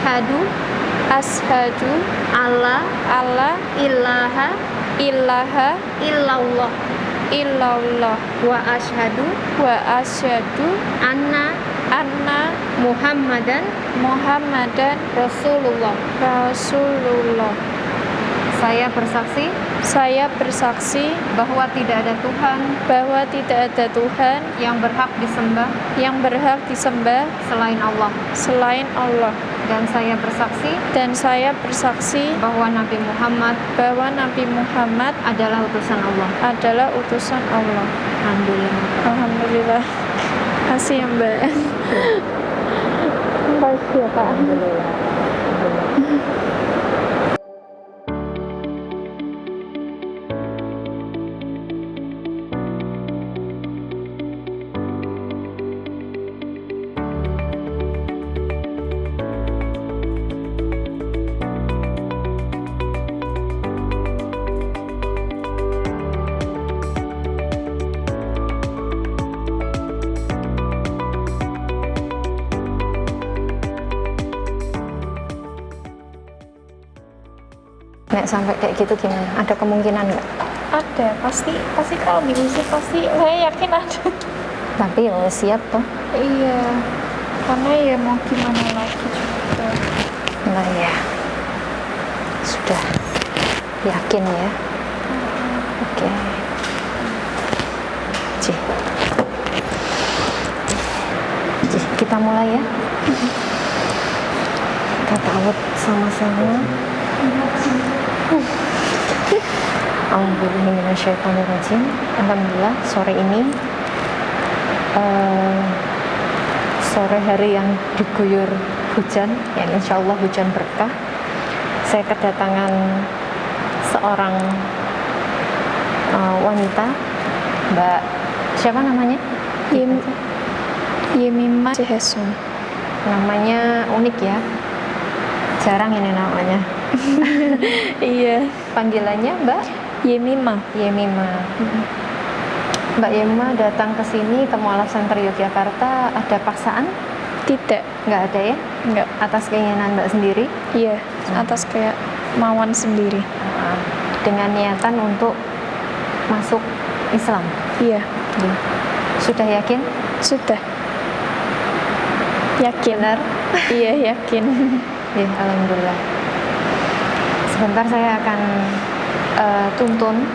Ashhadu alla ilaha illallah illallah wa asyhadu anna Muhammadan Rasulullah. Saya bersaksi bahwa tidak ada Tuhan yang berhak disembah selain Allah. Dan saya bersaksi bahwa Nabi Muhammad adalah utusan Allah. Alhamdulillah. Kasih ya Mbak. Makasih ya Pak. Nek sampai kayak gitu gimana? Ada kemungkinan nggak? Ada, pasti kalau diusir pasti saya yakin ada. Tapi ya siap toh. Iya, karena ya mau gimana lagi juga. Nah ya, sudah yakin ya. Oke. Cih, kita mulai ya. Kita ta'awudz sama-sama. Alhamdulillah, sore ini sore hari yang diguyur hujan, ya insya Allah hujan berkah. Saya kedatangan seorang wanita, Mbak siapa namanya? Yemimah Jehesun. Namanya unik ya, jarang ini namanya. Iya. Panggilannya Mbak Yemimah. Mbak Yemimah datang ke sini ke Mualaf Center Yogyakarta, ada paksaan? Tidak. Nggak ada ya? Nggak. Atas keinginan Mbak sendiri? Iya, atas kayak mauan sendiri. Dengan niatan untuk masuk Islam? Iya. Sudah yakin? Sudah. Yakin. Benar? Iya, yakin. Ya, alhamdulillah. Sebentar saya akan tuntun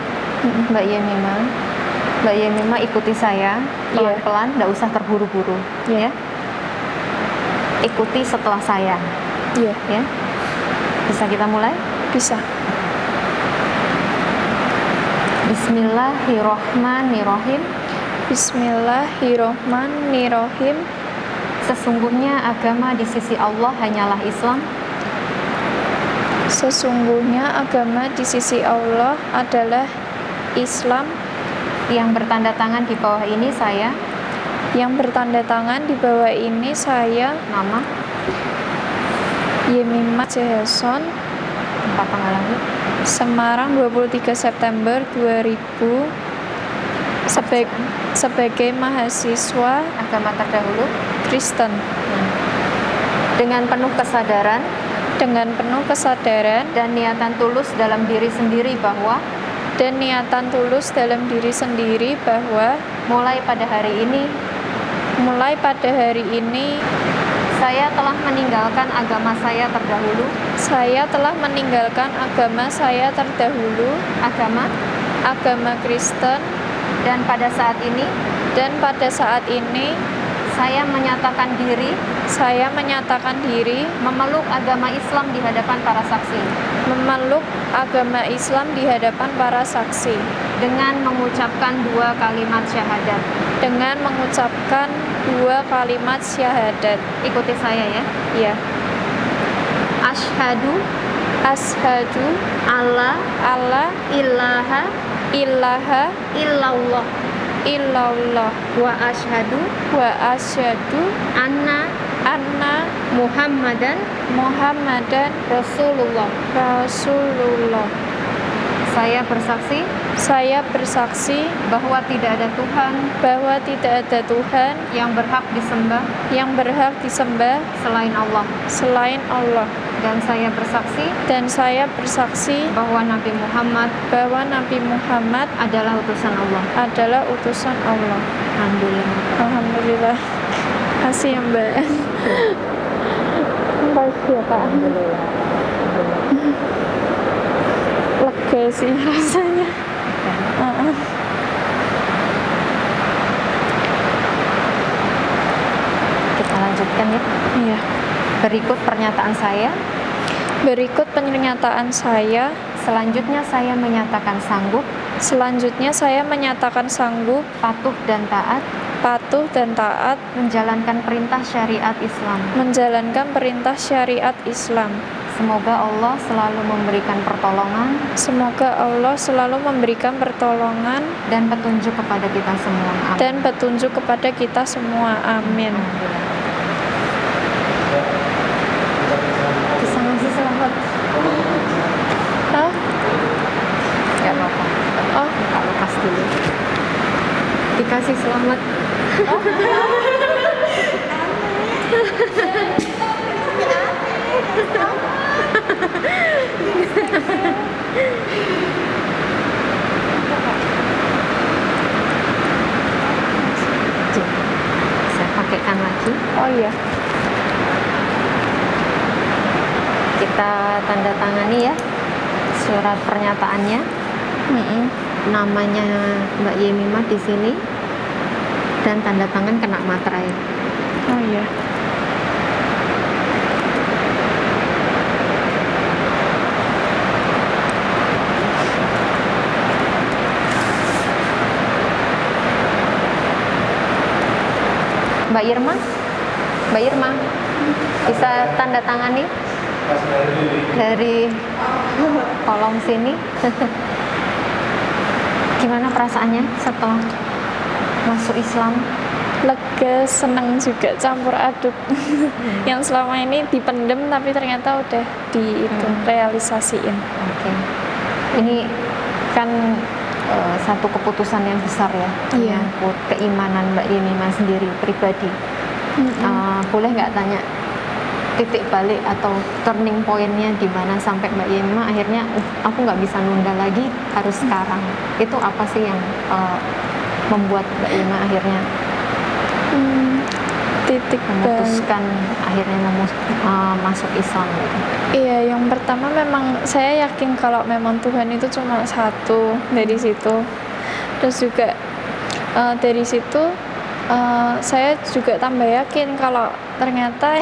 Mbak Yemimah. Mbak Yemimah ikuti saya pelan-pelan, nggak usah terburu-buru. Ya. Ikuti setelah saya. Iya. Ya. Bisa kita mulai? Bisa. Bismillahirrahmanirrahim. Bismillahirrahmanirrahim. Sesungguhnya agama di sisi Allah hanyalah Islam. Sesungguhnya agama di sisi Allah adalah Islam. Yang bertanda tangan di bawah ini saya. Nama Yemimah Jehesun. Tempat tanggal lahir Semarang 23 September 2000. Sebagai mahasiswa agama terdahulu Kristen. Dengan penuh kesadaran dan niatan tulus dalam diri sendiri bahwa mulai pada hari ini saya telah meninggalkan agama saya terdahulu, agama Kristen, dan pada saat ini saya menyatakan diri memeluk agama Islam di hadapan para saksi dengan mengucapkan 2 kalimat syahadat. Ikuti saya ya. Iya. Asyhadu alla ilaha illallah wa asyhadu anna Muhammadan Rasulullah. Saya bersaksi Saya bersaksi bahwa tidak ada Tuhan bahwa tidak ada Tuhan yang berhak disembah yang berhak disembah selain Allah. selain Allah. Dan saya bersaksi Dan saya bersaksi bahwa Nabi Muhammad bahwa Nabi Muhammad adalah utusan Allah. adalah utusan Allah. Alhamdulillah. Alhamdulillah. Kasih ya Mbak. Makasih ya Pak. Alhamdulillah. Lega sih rasanya. Kita lanjutkan ya. Iya. Berikut pernyataan saya. Berikut pernyataan saya. Selanjutnya saya menyatakan sanggup, Selanjutnya saya menyatakan sanggup, patuh dan taat patuh dan taat menjalankan perintah syariat Islam. menjalankan perintah syariat Islam. Semoga Allah selalu memberikan pertolongan Semoga Allah selalu memberikan pertolongan dan petunjuk kepada kita semua. Amin. dan petunjuk kepada kita semua. Amin. Bisa ngasih selamat? Oh, Gak apa-apa. oh, Kak lepas dulu. Dikasih selamat. Saya pakaikan lagi. oh iya. Kita tanda tangani ya surat pernyataannya. Mm-mm. Namanya Mbak Yemimah di sini dan tanda tangan kena materai. Oh iya. Mbak Irma, Mbak Irma, bisa tanda tangani dari kolom sini. Gimana perasaannya setelah masuk Islam? Lega, senang juga, campur aduk. Yang selama ini dipendem tapi ternyata udah realisasiin. Oke. Ini kan satu keputusan yang besar ya, Iya. menyangkut keimanan Mbak Yemimah sendiri pribadi. Boleh nggak tanya titik balik atau turning pointnya di mana sampai Mbak Yemimah akhirnya aku nggak bisa nunda lagi, harus sekarang. Itu apa sih yang membuat Mbak Yemimah akhirnya Titik balik. memutuskan akhirnya masuk Islam gitu? Iya, yang pertama memang saya yakin kalau memang Tuhan itu cuma satu dari situ. Terus juga dari situ saya juga tambah yakin kalau ternyata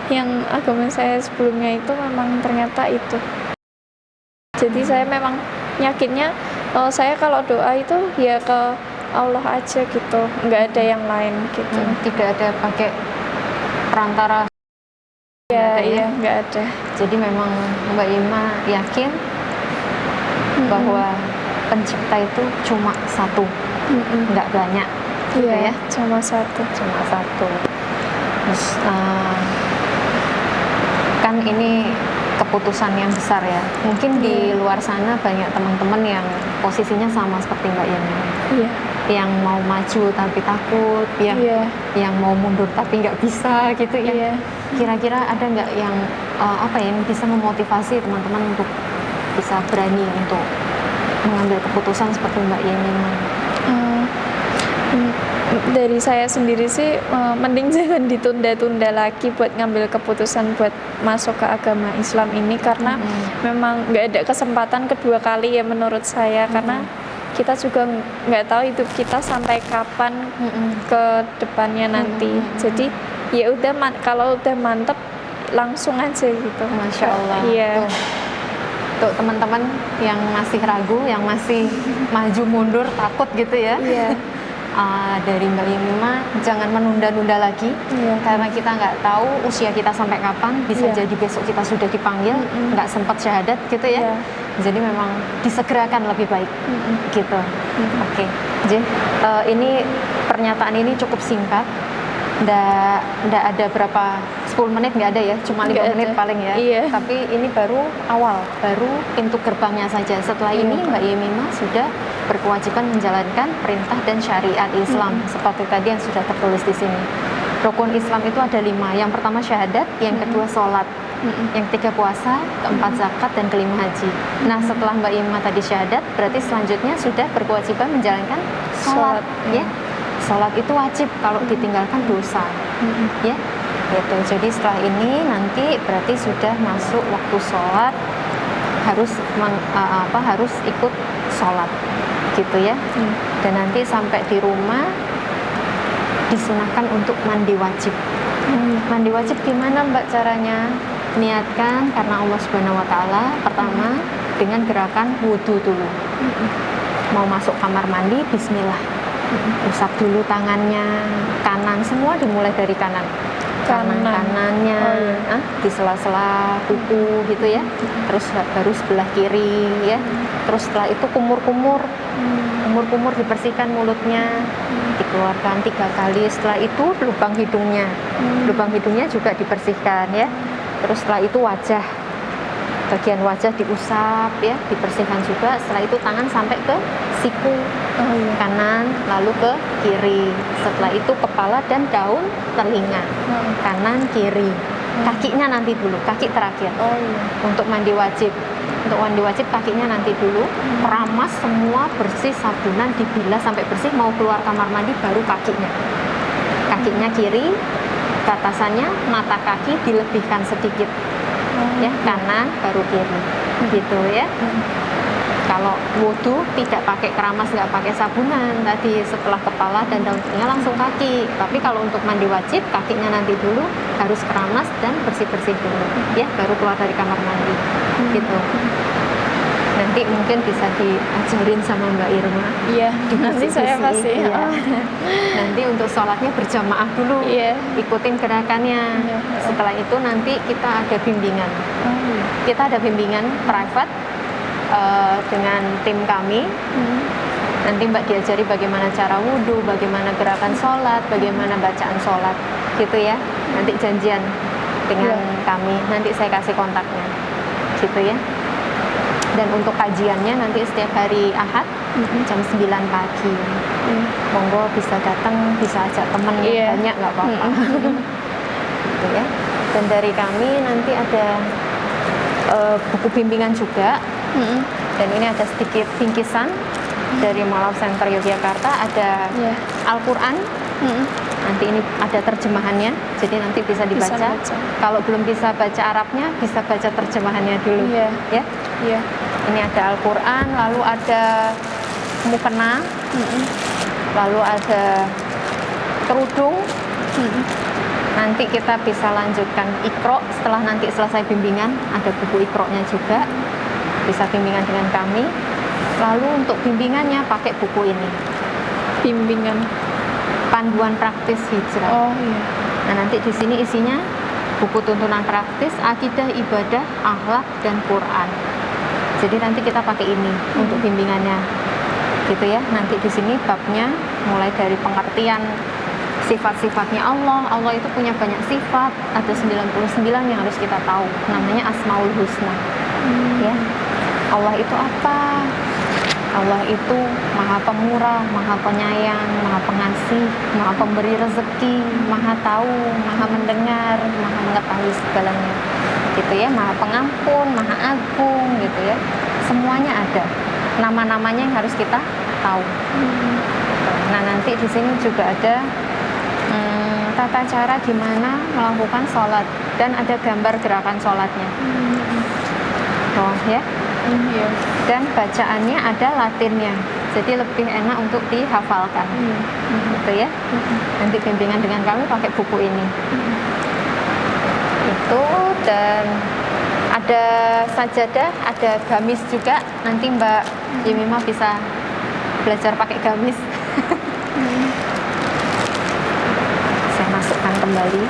yang agama saya sebelumnya itu memang ternyata itu. Jadi saya memang yakinnya saya kalau doa itu ya ke Allah aja gitu, nggak ada yang lain gitu. Tidak ada pakai perantara. Iya, ada ya? iya, nggak ada. Jadi memang Mbak Yemimah yakin bahwa pencipta itu cuma satu, nggak banyak, gitu Iya, ya? cuma satu. Cuma satu. Terus kan ini keputusan yang besar ya. Mungkin di luar sana banyak teman-teman yang posisinya sama seperti Mbak Yemimah. Iya. Yang mau maju tapi takut, yang mau mundur tapi nggak bisa gitu ya. Iya. Kira-kira ada nggak yang yang bisa memotivasi teman-teman untuk bisa berani untuk mengambil keputusan seperti Mbak Yemimah? Dari saya sendiri sih mending jangan ditunda-tunda lagi buat ngambil keputusan buat masuk ke agama Islam ini, karena memang nggak ada kesempatan kedua kali ya menurut saya, karena kita juga nggak tahu hidup kita sampai kapan ke depannya nanti. Jadi ya udah kalau udah mantep langsung aja gitu. Masya Allah. Iya. Tuh teman-teman yang masih ragu, yang masih maju mundur takut gitu ya. Iya. Dari Mbak Yemimah, jangan menunda-nunda lagi, karena kita nggak tahu usia kita sampai kapan. Bisa jadi besok kita sudah dipanggil, nggak sempat syahadat gitu ya. Jadi memang disegerakan lebih baik gitu. Oke. Jadi ini pernyataan ini cukup singkat, nggak ada berapa 10 menit nggak ada ya, cuma 5 Nggak menit ada. paling ya. Iya. Tapi ini baru awal, baru pintu gerbangnya saja. Setelah Iya, ini Kak. Mbak Yemimah sudah berkewajiban menjalankan perintah dan syariat Islam seperti tadi yang sudah tertulis di sini. Rukun Islam itu ada 5. Yang pertama syahadat, yang kedua sholat, yang ketiga puasa, keempat zakat, dan kelima haji. Nah, setelah Mbak Yemimah tadi syahadat, berarti selanjutnya sudah berkewajiban menjalankan sholat. Sholat, Ya, sholat itu wajib, kalau ditinggalkan dosa. Ya, gitu. Jadi setelah ini nanti berarti sudah masuk waktu sholat, harus ikut sholat, gitu ya. Dan nanti sampai di rumah disunahkan untuk mandi wajib. Mandi wajib gimana Mbak caranya? Niatkan karena Allah Subhanahu Wa Taala. Pertama dengan gerakan wudhu dulu. Mau masuk kamar mandi, Bismillah. Usap dulu tangannya, kanan, semua dimulai dari kanan. Kanannya, di sela-sela kuku gitu ya. Terus baru sebelah kiri ya. Terus setelah itu kumur-kumur, dibersihkan mulutnya, dikeluarkan 3 kali. Setelah itu lubang hidungnya juga dibersihkan ya. Terus setelah itu wajah, bagian wajah diusap ya, dibersihkan juga. Setelah itu tangan sampai ke siku kanan, lalu ke kiri. Setelah itu kepala dan daun telinga, kanan kiri. Kakinya nanti dulu, kaki terakhir. Untuk mandi wajib kakinya nanti dulu. Keramas semua bersih, sabunan dibilas sampai bersih. Mau keluar kamar mandi baru kakinya kiri, batasannya mata kaki dilebihkan sedikit ya, kanan baru kiri gitu ya. Kalau wudhu tidak pakai keramas, nggak pakai sabunan tadi, setelah kepala dan daun telinga langsung kaki. Tapi kalau untuk mandi wajib kakinya nanti dulu harus keramas dan bersih-bersih dulu ya, baru keluar dari kamar mandi gitu. Nanti mungkin bisa diajarin sama Mbak Irma. Iya, nanti saya pasti. Ya. Nanti untuk sholatnya berjamaah dulu, ikutin gerakannya. Setelah itu nanti kita ada bimbingan. Kita ada bimbingan private dengan tim kami. Nanti Mbak diajari bagaimana cara wudhu, bagaimana gerakan sholat, bagaimana bacaan sholat, gitu ya. Nanti janjian dengan kami. Nanti saya kasih kontaknya, gitu ya. Dan untuk kajiannya nanti setiap hari Ahad jam 9 pagi. Monggo bisa datang, bisa ajak temennya, banyak nggak apa-apa. Gitu ya. Dan dari kami nanti ada buku bimbingan juga. Dan ini ada sedikit bingkisan dari Malab Center Yogyakarta. Ada Al-Quran. Nanti ini ada terjemahannya, jadi nanti bisa dibaca. Kalau belum bisa baca Arabnya, bisa baca terjemahannya dulu. Ya. Ini ada Al-Quran, lalu ada mukena, lalu ada kerudung. Nanti kita bisa lanjutkan Iqra setelah nanti selesai bimbingan. Ada buku Iqra-nya juga, bisa bimbingan dengan kami. Lalu untuk bimbingannya pakai buku ini, Bimbingan Panduan Praktis Hijrah. Nah, nanti di sini isinya buku tuntunan praktis, akidah, ibadah, akhlak, dan Quran. Jadi nanti kita pakai ini untuk bimbingannya, gitu ya. Nanti di sini babnya mulai dari pengertian sifat-sifatnya Allah. Allah itu punya banyak sifat, ada 99 yang harus kita tahu. Namanya Asmaul Husna. Ya. Allah itu apa? Allah itu Maha Pemurah, Maha Penyayang, Maha Pengasih, Maha Pemberi rezeki, Maha Tahu, Maha Mendengar, Maha Mengetahui segalanya. Gitu ya, Maha Pengampun, Maha Agung, gitu ya. Semuanya ada. Nama-namanya yang harus kita tahu. Nah, nanti di sini juga ada tata cara gimana melakukan sholat dan ada gambar gerakan sholatnya. Ya. Dan bacaannya ada Latinnya, jadi lebih enak untuk dihafalkan, gitu ya. Nanti bimbingan dengan kami pakai buku ini. Itu, dan ada sajadah, ada gamis juga. Nanti Mbak Yemimah bisa belajar pakai gamis. Saya masukkan kembali.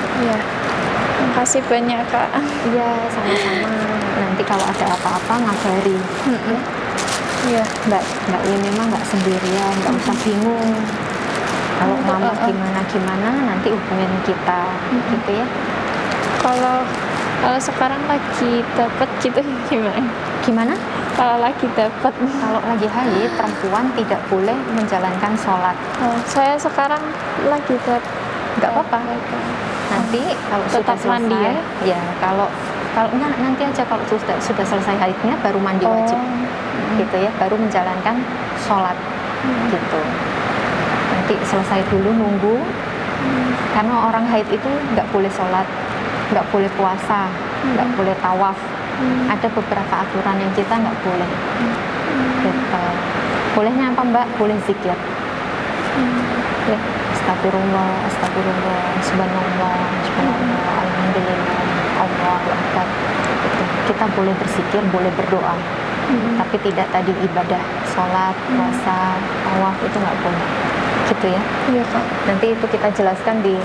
Terima kasih banyak, Kak. Iya, sama-sama. Nanti kalau ada apa-apa ngabari. Mbak Yemimah nggak sendirian, nggak usah bingung. Kalau mama gimana nanti hubungin kita, gitu ya. Kalau kalau sekarang lagi dapat gitu gimana? Gimana? Kalau lagi dapat. Kalau lagi haid, perempuan tidak boleh menjalankan sholat. Oh, saya sekarang lagi dapat. Nggak apa-apa. Nanti kalau sudah Tetap mandi selesai, ya? ya kalau kalau enggak nanti aja kalau sudah selesai haidnya baru mandi wajib, gitu ya, baru menjalankan sholat, gitu. Nanti selesai dulu nunggu, karena orang haid itu nggak boleh sholat, nggak boleh puasa, nggak boleh tawaf. Ada beberapa aturan yang kita nggak boleh. Gitu. Bolehnya apa Mbak? Boleh zikir. Ya, astagfirullah, astagfirullah, subhanallah, subhanallah, alhamdulillah, Allahu akbar. Gitu. Kita boleh berzikir, boleh berdoa. Tapi tidak tadi ibadah, sholat, puasa, tawaf itu nggak boleh. Gitu ya. Iya Kak. Nanti itu kita jelaskan di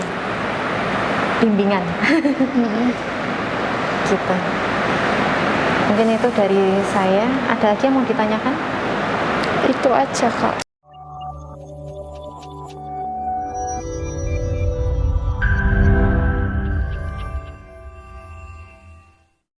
bimbingan. Gitu. Mungkin itu dari saya. Ada lagi yang mau ditanyakan? Itu aja Kak.